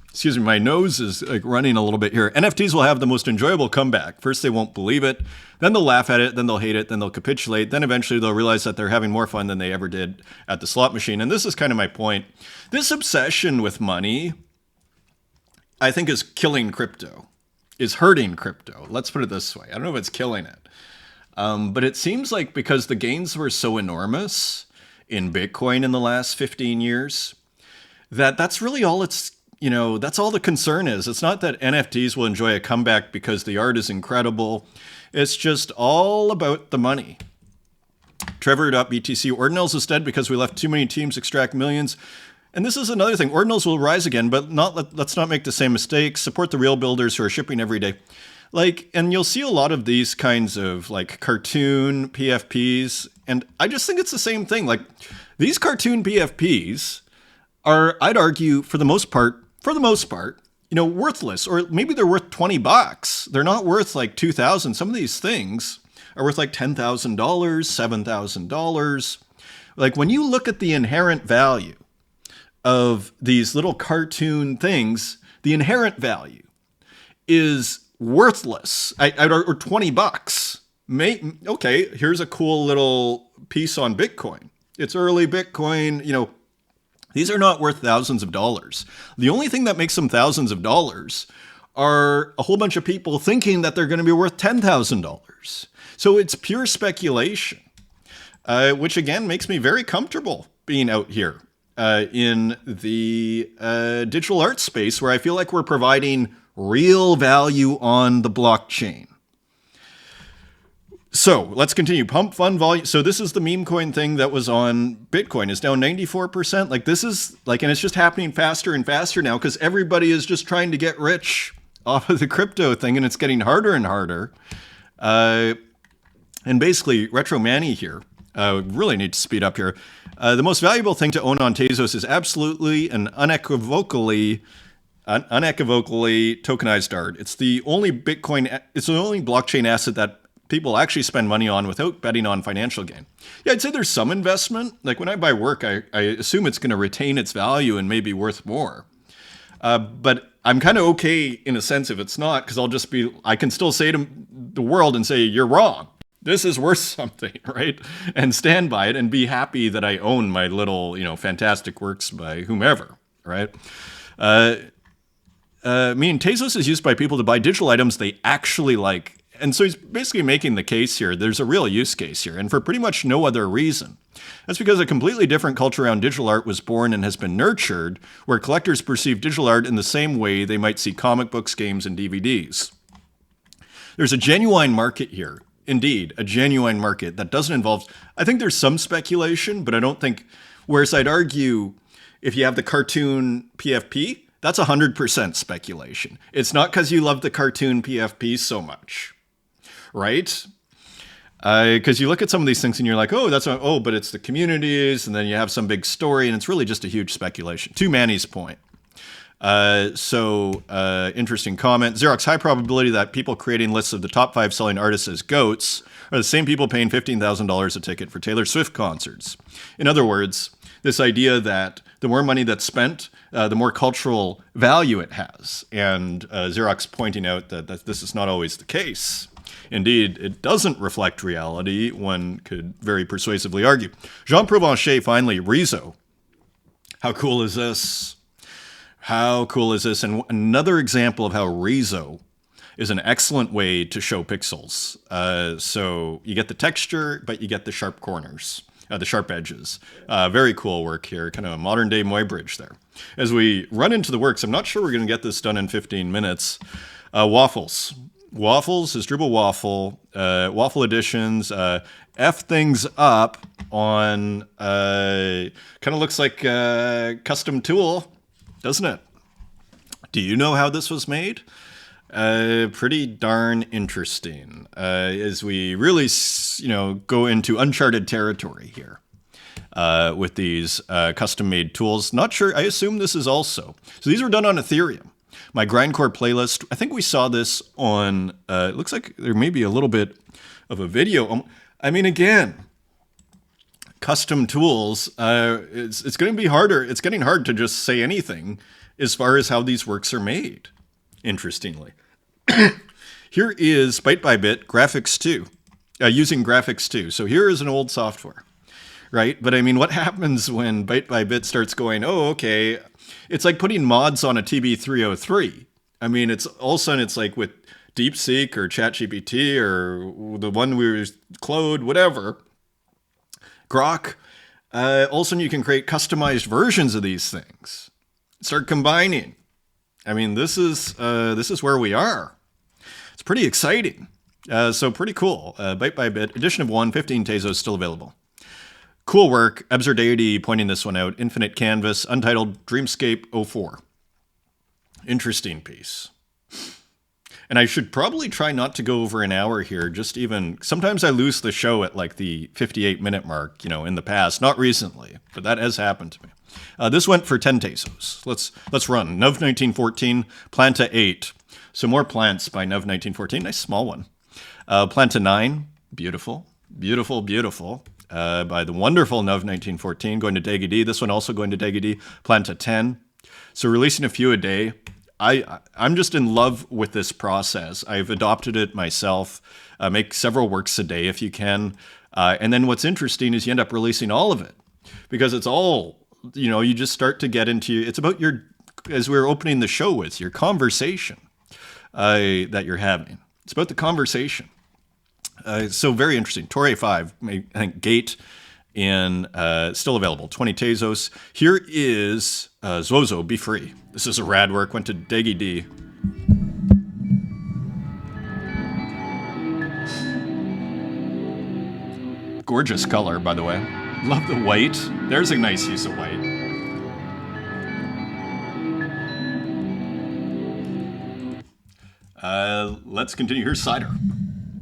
Excuse me, my nose is like running a little bit here. NFTs will have the most enjoyable comeback. First, they won't believe it. Then they'll laugh at it. Then they'll hate it. Then they'll capitulate. Then eventually they'll realize that they're having more fun than they ever did at the slot machine. And this is kind of my point. This obsession with money, I think, is killing crypto, is hurting crypto. Let's put it this way. I don't know if it's killing it. But it seems like because the gains were so enormous in Bitcoin in the last 15 years, that's really all it's, that's all the concern is. It's not that NFTs will enjoy a comeback because the art is incredible. It's just all about the money. Trevor.btc, ordinals is dead because we left too many teams extract millions. And this is another thing. Ordinals will rise again, but let's not make the same mistakes. Support the real builders who are shipping every day. And you'll see a lot of these kinds of cartoon PFPs. And I just think it's the same thing. Like these cartoon PFPs are, I'd argue, for the most part, worthless, or maybe they're worth $20. They're not worth like $2,000. Some of these things are worth like $10,000, $7,000. Like when you look at the inherent value of these little cartoon things, the inherent value is worthless. Or $20. Okay, here's a cool little piece on Bitcoin. It's early Bitcoin, these are not worth thousands of dollars. The only thing that makes them thousands of dollars are a whole bunch of people thinking that they're going to be worth $10,000. So it's pure speculation, which again makes me very comfortable being out here in the digital art space where I feel like we're providing real value on the blockchain. So let's continue. Pump fund volume. So this is the meme coin thing that was on Bitcoin. It's down 94%. Like this is and it's just happening faster and faster now because everybody is just trying to get rich off of the crypto thing, and it's getting harder and harder. And basically, Retro Manny here, really need to speed up here. The most valuable thing to own on Tezos is absolutely and unequivocally tokenized art. It's the only blockchain asset that people actually spend money on without betting on financial gain. Yeah, I'd say there's some investment. Like when I buy work, I assume it's going to retain its value and maybe worth more. But I'm kind of okay in a sense if it's not, because I can still say to the world and say, you're wrong. This is worth something, right? And stand by it and be happy that I own my little, fantastic works by whomever, right? Tezos is used by people to buy digital items they actually like. And so he's basically making the case here. There's a real use case here, and for pretty much no other reason. That's because a completely different culture around digital art was born and has been nurtured, where collectors perceive digital art in the same way they might see comic books, games, and DVDs. There's a genuine market here indeed a genuine market that doesn't involve, I think there's some speculation, but I don't think, whereas I'd argue if you have the cartoon PFP, that's 100% speculation. It's not because you love the cartoon PFP so much, right? Because you look at some of these things and you're like, oh, but it's the communities, and then you have some big story, and it's really just a huge speculation. To Manny's point. Interesting comment. Xerox, high probability that people creating lists of the top 5 selling artists as goats are the same people paying $15,000 a ticket for Taylor Swift concerts. In other words, this idea that the more money that's spent, the more cultural value it has. And Xerox pointing out that this is not always the case. Indeed, it doesn't reflect reality, one could very persuasively argue. Jean Provencher, finally, Rezo. How cool is this? How cool is this? And another example of how Rezo is an excellent way to show pixels. So you get the texture, but you get the sharp corners, the sharp edges. Very cool work here, kind of a modern day Muybridge there. As we run into the works, I'm not sure we're going to get this done in 15 minutes. Waffles. Waffles is Drupal Waffle. Waffle editions. F things up on, kind of looks like a custom tool, doesn't it? Do you know how this was made? Pretty darn interesting. As we really, go into uncharted territory here with these custom-made tools. Not sure. I assume this is also. So these were done on Ethereum. My grindcore playlist. I think we saw this on. It looks like there may be a little bit of a video. Again, custom tools. It's going to be harder. It's getting hard to just say anything as far as how these works are made. Interestingly, here is Byte by Bit Graphics 2, using Graphics 2. So here is an old software, right? But what happens when Byte by Bit starts going, oh, okay, it's like putting mods on a TB303. It's all of a sudden it's like with DeepSeek or ChatGPT or the one we were Claude, whatever, Grok. All of a sudden you can create customized versions of these things. Start combining. This is where we are. It's pretty exciting. So pretty cool. Byte by Bit, edition of 1, 15 Tezos still available. Cool work. Absurdity pointing this one out. Infinite Canvas, Untitled Dreamscape 04. Interesting piece. And I should probably try not to go over an hour here. Sometimes I lose the show at like the 58-minute mark, in the past. Not recently, but that has happened to me. This went for 10 Tezos. Let's run. Nuv 1914, Planta 8. So more plants by Nuv 1914. Nice small one. Planta 9, beautiful. Beautiful, beautiful. By the wonderful Nuv 1914, going to DeGD. This one also going to DeGD. Planta 10. So releasing a few a day. I'm just in love with this process. I've adopted it myself. Make several works a day if you can. And then what's interesting is you end up releasing all of it. Because it's all, you just start to get into, it's about as we were opening the show with, your conversation that you're having. It's about the conversation. So very interesting. Torre 5, I think Gate, in still available. 20 Tezos. Here is Zozo, Be Free. This is a rad work. Went to DeGD. Gorgeous color, by the way. Love the white. There's a nice use of white. Let's continue. Here's Cider.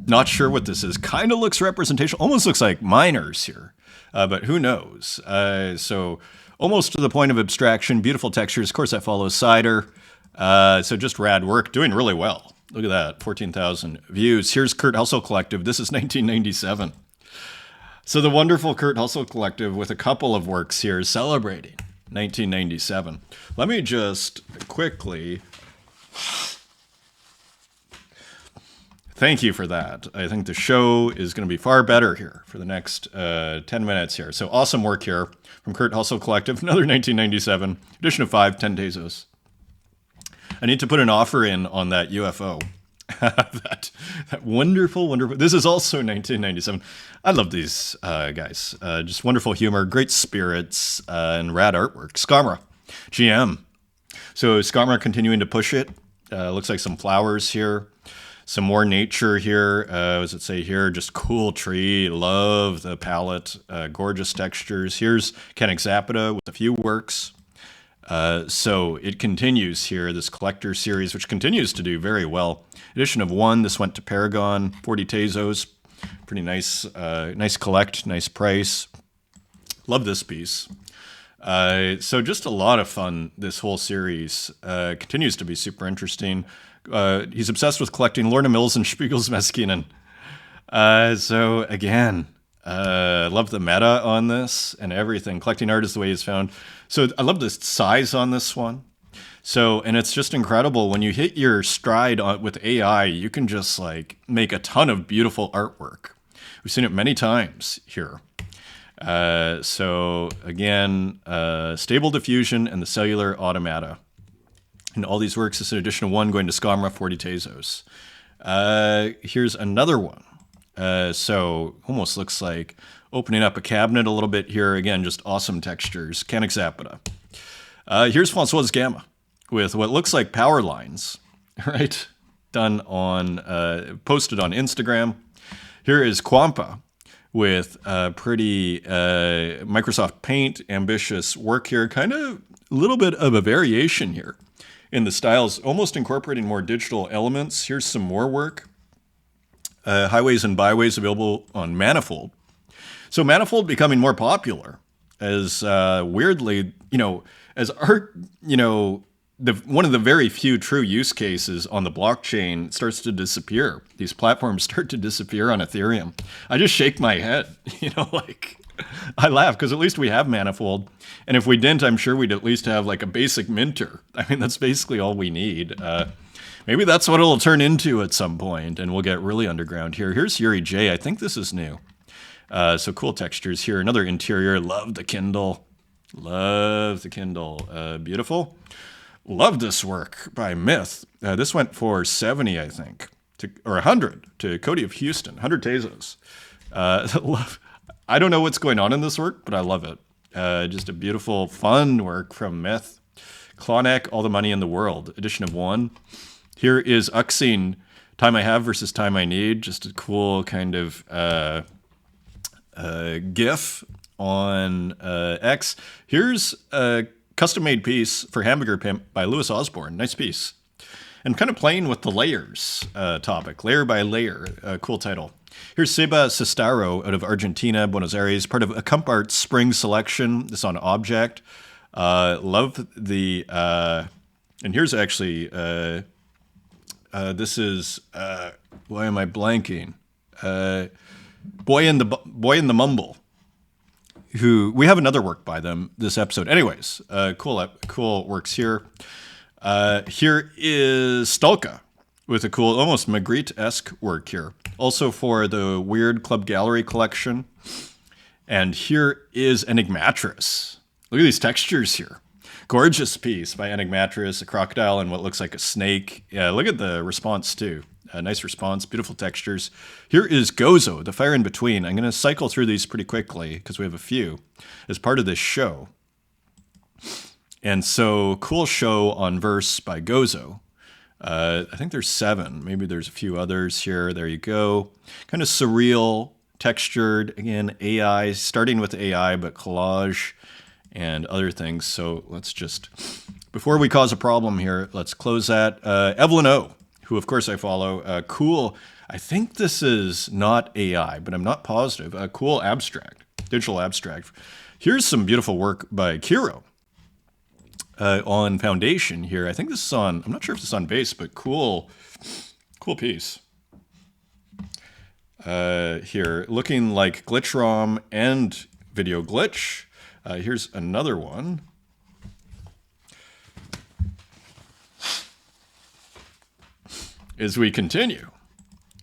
Not sure what this is. Kind of looks representational. Almost looks like miners here. But who knows? So almost to the point of abstraction. Beautiful textures. Of course, that follows Cider. So just rad work. Doing really well. Look at that. 14,000 views. Here's Kurt Hustle Collective. This is 1997. So the wonderful Kurt Hustle Collective with a couple of works here celebrating 1997. Let me just quickly... Thank you for that. I think the show is going to be far better here for the next 10 minutes here. So awesome work here from Kurt Hustle Collective. Another 1997, edition of 5, 10 Tezos. I need to put an offer in on that UFO. that wonderful. This is also 1997. I love these guys. Just wonderful humor, great spirits, and rad artwork. Skamra, GM. So Skamra continuing to push it. Looks like some flowers here. Some more nature here. What does it say here? Just cool tree. Love the palette. Gorgeous textures. Here's Canexapida with a few works. So it continues here, this collector series, which continues to do very well. Edition of 1, this went to Paragon, 40 Tezos. Pretty nice, nice collect, nice price. Love this piece. So just a lot of fun, this whole series. Continues to be super interesting. He's obsessed with collecting Lorna Mills and Spiegel's Meskinen. So again, love the meta on this and everything. Collecting art is the way he's found. So I love the size on this one. So, and it's just incredible. When you hit your stride with AI, you can just like make a ton of beautiful artwork. We've seen it many times here. So again, Stable Diffusion and the Cellular Automata. And all these works, this is an edition of 1 going to Scamra, 40 Tezos. Here's another one. So almost looks like opening up a cabinet a little bit here. Again, just awesome textures. Canexapida. Here's Francois Gamma with what looks like power lines, right? Done on, posted on Instagram. Here is Quampa with pretty Microsoft Paint, ambitious work here. Kind of a little bit of a variation here in the styles, almost incorporating more digital elements. Here's some more work. Highways and Byways available on Manifold. So Manifold becoming more popular as weirdly, as art, one of the very few true use cases on the blockchain starts to disappear. These platforms start to disappear on Ethereum. I just shake my head, I laugh because at least we have Manifold. And if we didn't, I'm sure we'd at least have like a basic minter. I mean, that's basically all we need. Maybe that's what it'll turn into at some point, and we'll get really underground here. Here's Yuri J. I think this is new. So cool textures here. Another interior. Love the Kindle. Love the Kindle. Beautiful. Love this work by Myth. This went for 70, I think, or 100 to Cody of Houston. 100 Tezos. I don't know what's going on in this work, but I love it. Just a beautiful, fun work from Myth. Klonek, All the Money in the World, edition of 1. Here is Uxine, Time I Have versus Time I Need. Just a cool kind of GIF on X. Here's a custom-made piece for Hamburger Pimp by Louis Osborne. Nice piece. And kind of playing with the layers topic, layer by layer. Cool title. Here's Seba Sestaro out of Argentina, Buenos Aires, part of a Comp Art Spring selection. This on Object. Love the... and here's actually... this is... why am I blanking? Boy in the Mumble. Who we have another work by them this episode. Anyways, cool works here. Here is Stalka with a cool, almost Magritte-esque work here. Also for the Weird Club Gallery collection. And here is Enigmatris. Look at these textures here. Gorgeous piece by Enigmatris, a crocodile and what looks like a snake. Yeah, look at the response too. Nice response, beautiful textures. Here is Gozo, The Fire in Between. I'm going to cycle through these pretty quickly because we have a few as part of this show. And so, cool show on verse by Gozo. I think there's 7. Maybe there's a few others here. There you go. Kind of surreal, textured. Again, AI, starting with AI, but collage and other things. So let's just, before we cause a problem here, let's close that. Evelyn O, who of course I follow. Cool. I think this is not AI, but I'm not positive. Cool abstract, digital abstract. Here's some beautiful work by Kiro. On Foundation here. I think this is on, I'm not sure if this is on base, but cool piece. Here, looking like Glitch ROM and Video Glitch. Here's another one. As we continue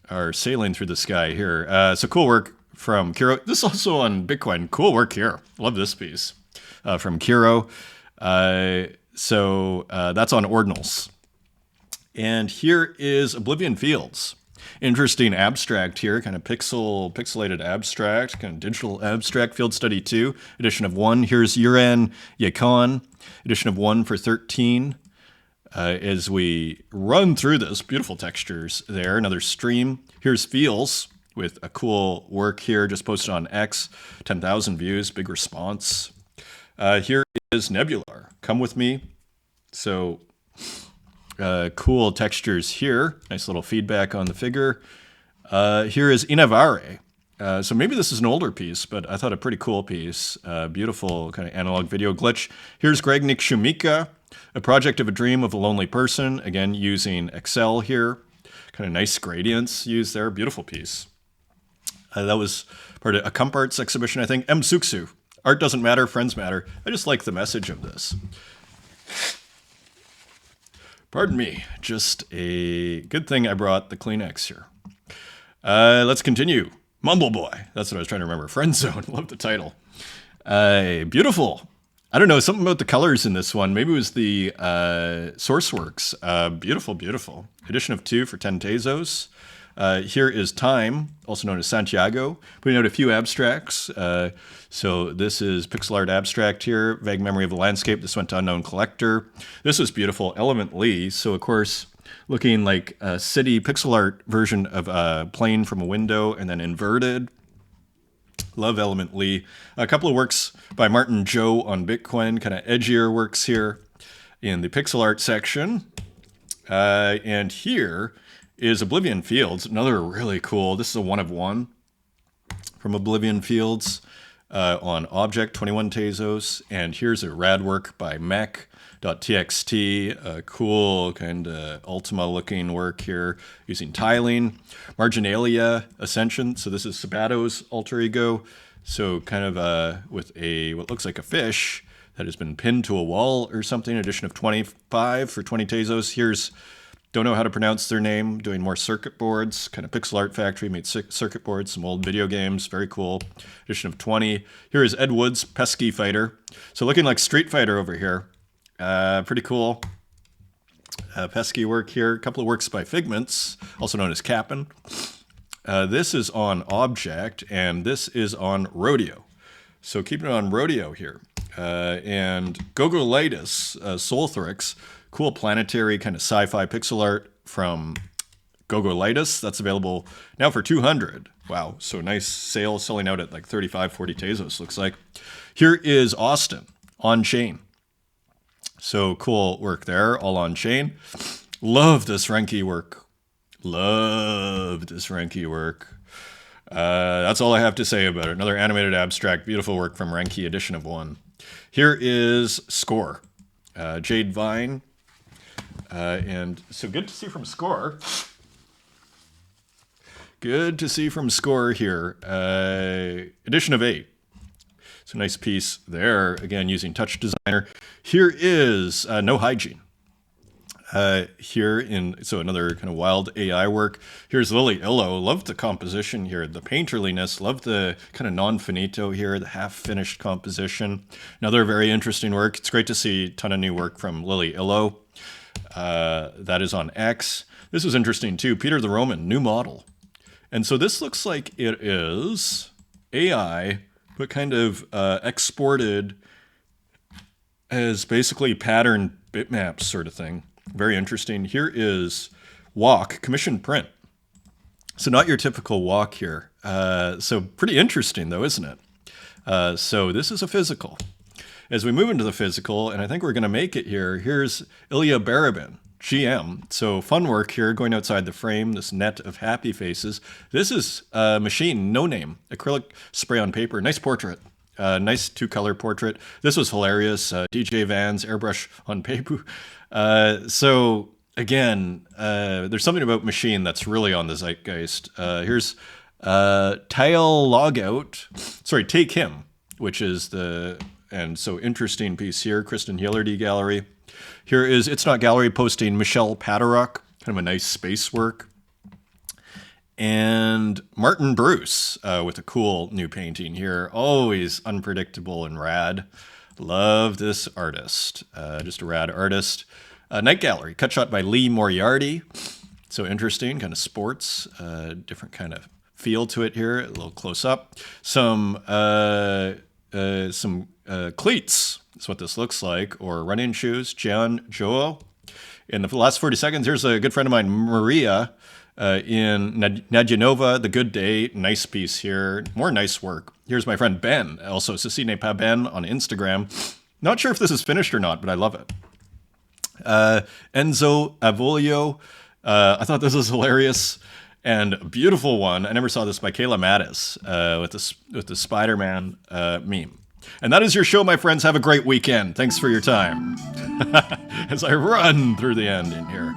our sailing through the sky here. So cool work from Kiro. This is also on Bitcoin. Cool work here. Love this piece from Kiro. So that's on Ordinals. And here is Oblivion Fields. Interesting abstract here, kind of pixelated abstract, kind of digital abstract, Field Study 2, edition of 1. Here's Uran Yacon, edition of 1 for 13. as we run through this. Beautiful textures there. Another stream. Here's Feels with a cool work here, just posted on X. 10,000 views, big response. Here is Nebular. Come with me. So cool textures here. Nice little feedback on the figure. Here is Inavare. So maybe this is an older piece, but I thought a pretty cool piece. Beautiful kind of analog video glitch. Here's Greg Nick Shumika, A Project of a Dream of a Lonely Person. Again, using Excel here. Kind of nice gradients used there. Beautiful piece. That was part of a Comp Arts exhibition, I think. M. Suksu. Art doesn't matter, friends matter. I just like the message of this. Pardon me. Just a good thing I brought the Kleenex here. Let's continue. Mumble Boy. That's what I was trying to remember. Friend Zone. Love the title. Beautiful. I don't know, something about the colors in this one. Maybe it was the Sourceworks. Beautiful, beautiful. Edition of 2 for 10 Tezos. Here is Time, also known as Santiago, putting out a few abstracts. So this is pixel art abstract here, Vague Memory of the Landscape. This went to Unknown Collector. This was beautiful, Element Lee. So of course, looking like a city pixel art version of a plane from a window and then inverted. Love Element Lee. A couple of works by Martin Joe on Bitcoin, kind of edgier works here in the pixel art section. And here is Oblivion Fields, another really cool. This is a 1 of 1 from Oblivion Fields on Object, 21 Tezos. And here's a rad work by mech.txt, a cool kind of Ultima looking work here using tiling. Marginalia Ascension, so this is Sabato's alter ego. So kind of with a what looks like a fish that has been pinned to a wall or something. Edition of 25 for 20 Tezos. Here's don't know how to pronounce their name, doing more circuit boards, kind of Pixel Art Factory made circuit boards, some old video games, very cool. Edition of 20. Here is Ed Wood's Pesky Fighter. So looking like Street Fighter over here. Pretty cool. Pesky work here. A couple of works by Figments, also known as Cap'n. This is on Object, and this is on Rodeo. So keeping it on Rodeo here. And Gogolitis, Solthrix, cool planetary kind of sci-fi pixel art from Gogolitis. That's available now for 200. Wow, so nice sale, selling out at like 35, 40 Tezos, looks like. Here is Austin, On Chain. So cool work there, all on chain. Love this Renki work. Love this Renki work. That's all I have to say about it. Another animated abstract, beautiful work from Renki, edition of 1. Here is Score, Jade Vine. And so good to see from Score. Good to see from Score here. Edition of 8. So nice piece there, again, using Touch Designer. Here is No Hygiene. So another kind of wild AI work. Here's Lily Illo. Love the composition here, the painterliness. Love the kind of non-finito here, the half-finished composition. Another very interesting work. It's great to see a ton of new work from Lily Illo. That is on X. This was interesting too. Peter the Roman, new model. And so this looks like it is AI, but kind of exported as basically pattern bitmaps sort of thing. Very interesting. Here is Walk, commissioned print. So not your typical walk here. So pretty interesting though, isn't it? So this is a physical. As we move into the physical, and I think we're going to make it here, here's Ilya Barabin, GM. So fun work here, going outside the frame, this net of happy faces. This is a machine, no name, acrylic spray on paper. Nice portrait. Nice 2-color portrait. This was hilarious. DJ Vans, airbrush on paper. So again, there's something about machine that's really on the zeitgeist. Here's Tile Logout. Sorry, Take Him, which is the... And so interesting piece here, Kristen Hillardy Gallery. Here is It's Not Gallery posting Michelle Paderock, kind of a nice space work. And Martin Bruce with a cool new painting here. Always unpredictable and rad. Love this artist. Just a rad artist. Night Gallery, cut shot by Lee Moriarty. So interesting, kind of sports, different kind of feel to it here, a little close up. Some cleats is what this looks like, or running shoes. John Joel, In the last 40 seconds, here's a good friend of mine, Maria, in Nadjanova, The Good Day. Nice piece here. More nice work. Here's my friend Ben, also Ceci n'est pas Ben on Instagram. Not sure if this is finished or not, but I love it. Enzo Avolio, I thought this was hilarious and a beautiful one. I never saw this by Kayla Mattis with the Spider-Man meme. And that is your show, my friends. Have a great weekend. Thanks for your time. As I run through the ending here.